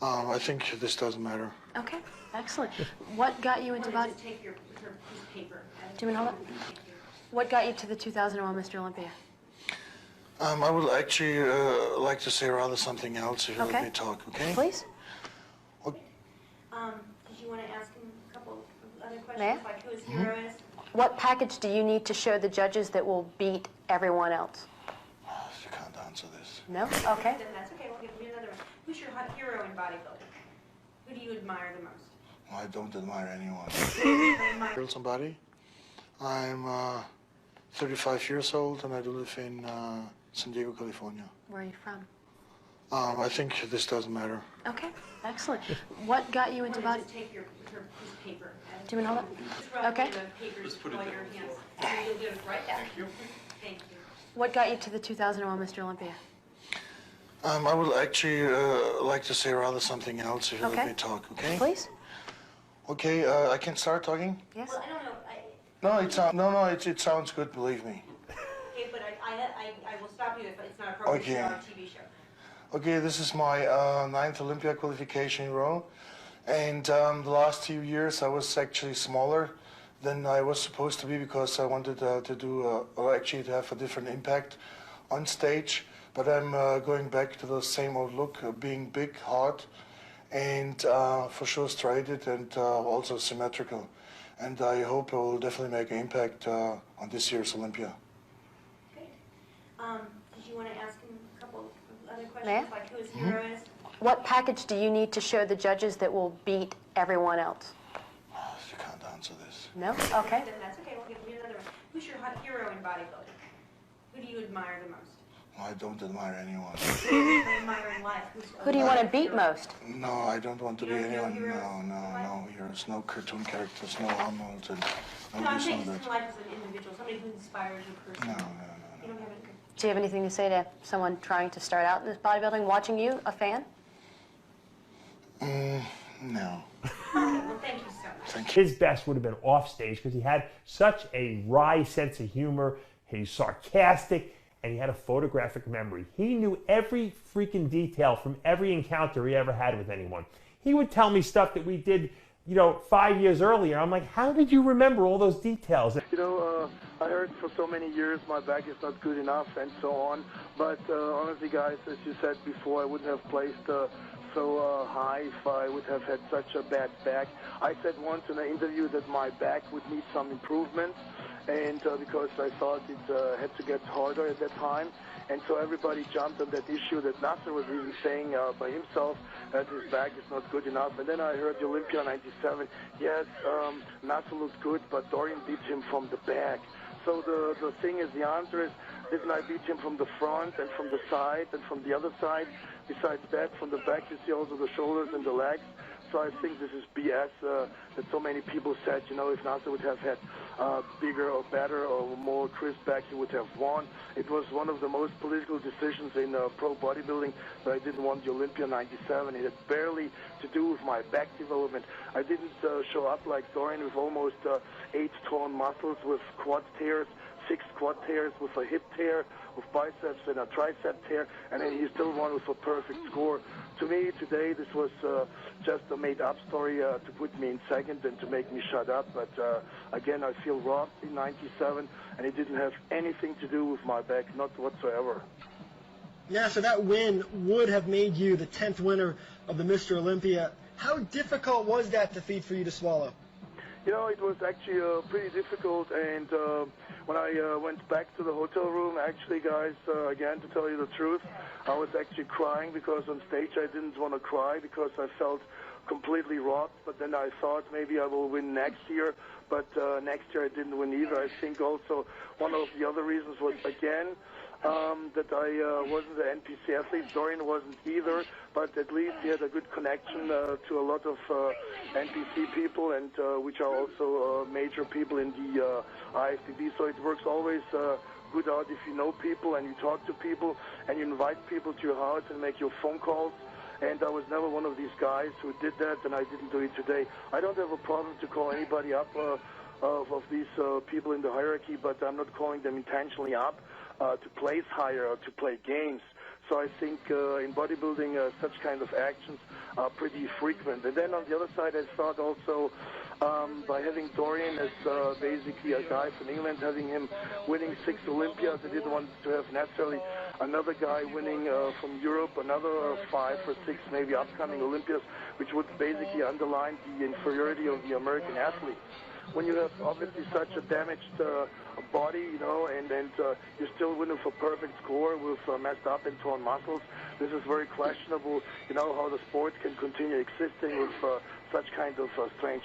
I think this doesn't matter. Okay, excellent. What got you into body? Take your piece of paper. Do you want to hold it? What got you to the 2001 Mr. Olympia? I would actually like to say rather something else if you let me talk, okay? Please. Did you want to ask him a couple of other questions, May I? like who his hero is? What package do you need to show the judges that will beat everyone else? You can't answer this. No? Okay. Then that's okay. We'll give you another one. Who's your hero in bodybuilding? Who do you admire the most? I don't admire anyone. Admire Somebody? I'm 35 years old and I do live in San Diego, California. Where are you from? I think this doesn't matter. Okay, excellent. What got you into body? Take your piece of paper. Do you want to hold it? Okay. Just put it there. You'll get it right back. Thank you. Thank you. What got you to the 2001 Mr. Olympia? I would actually like to say rather something else if you let me talk, okay? Please. Okay, I can start talking? Yes. Well, I don't know. It sounds good, believe me. Okay, but I will stop you if it's not appropriate for our TV show. Okay, this is my 9th Olympia qualification in a row. And the last 2 years I was actually smaller than I was supposed to be because I wanted to do, or actually to have a different impact on stage. But I'm going back to the same old look, being big, hard, and for sure straighted and also symmetrical. And I hope I will definitely make an impact on this year's Olympia. Great. Did you want to ask him a couple of other questions, May I? like who his hero is? What package do you need to show the judges that will beat everyone else? You can't answer this. No? Okay. Then that's okay. We'll give you another one. Who's your hero in bodybuilding? Who do you admire the most? I don't admire anyone. Admire in life. Who do you want to beat most? No, I don't want to be You don't know anyone. heroes No heroes, no cartoon characters, no Arnold, and No, no I'm this saying and just in that. life as an individual, somebody who inspires you personally. No. You don't have any. Do you have anything to say to someone trying to start out in this bodybuilding, watching you, a fan? No. Okay, well, thank you so much. Thank you. His best would have been off stage because he had such a wry sense of humor. He's sarcastic, and he had a photographic memory. He knew every freaking detail from every encounter he ever had with anyone. He would tell me stuff that we did, 5 years earlier. I'm like, how did you remember all those details? I heard for so many years my back is not good enough and so on. But honestly, guys, as you said before, I wouldn't have placed so high if I would have had such a bad back. I said once in an interview that my back would need some improvement, and because I thought it had to get harder at that time. And so everybody jumped on that issue that Nassar was even saying by himself that his back is not good enough. And then I heard the Olympia 97, yes, Nassar looked good, but Dorian beat him from the back. So the thing is, the answer is, didn't I beat him from the front and from the side and from the other side? Besides that, from the back you see also the shoulders and the legs. So I think this is BS that so many people said, if Nassar would have had bigger or better or more crisp back, he would have won. It was one of the most political decisions in pro bodybuilding that I didn't want the Olympia 97. It had barely to do with my back development. I didn't show up like Dorian with almost 8 torn muscles, with quad tears, 6 quad tears, with a hip tear, with biceps and a tricep tear, and then he still won with a perfect score. To me, today, this was just a made-up story to put me in second and to make me shut up. But again, I feel robbed in 97, and it didn't have anything to do with my back, not whatsoever. Yeah, so that win would have made you the 10th winner of the Mr. Olympia. How difficult was that defeat for you to swallow? It was actually pretty difficult, and when I went back to the hotel room, actually, guys, again, to tell you the truth, I was actually crying because on stage I didn't want to cry because I felt completely robbed. But then I thought maybe I will win next year, but next year I didn't win either. I think also one of the other reasons was, again, that I wasn't an NPC athlete. Dorian wasn't either, but at least he had a good connection to a lot of NPC people, and which are also major people in the IFBB. So it works always good out if you know people and you talk to people and you invite people to your house and make your phone calls. And I was never one of these guys who did that, and I didn't do it today. I don't have a problem to call anybody up of these people in the hierarchy, but I'm not calling them intentionally up to place higher or to play games. So I think in bodybuilding, such kind of actions are pretty frequent. And then on the other side, I thought also by having Dorian as basically a guy from England, having him winning 6 Olympias, I didn't want to have necessarily another guy winning from Europe, another 5 or 6 maybe upcoming Olympias, which would basically underline the inferiority of the American athletes. When you have obviously such a damaged body, you know, and you're still winning for perfect score with messed up and torn muscles, this is very questionable, you know, how the sport can continue existing with such kind of strange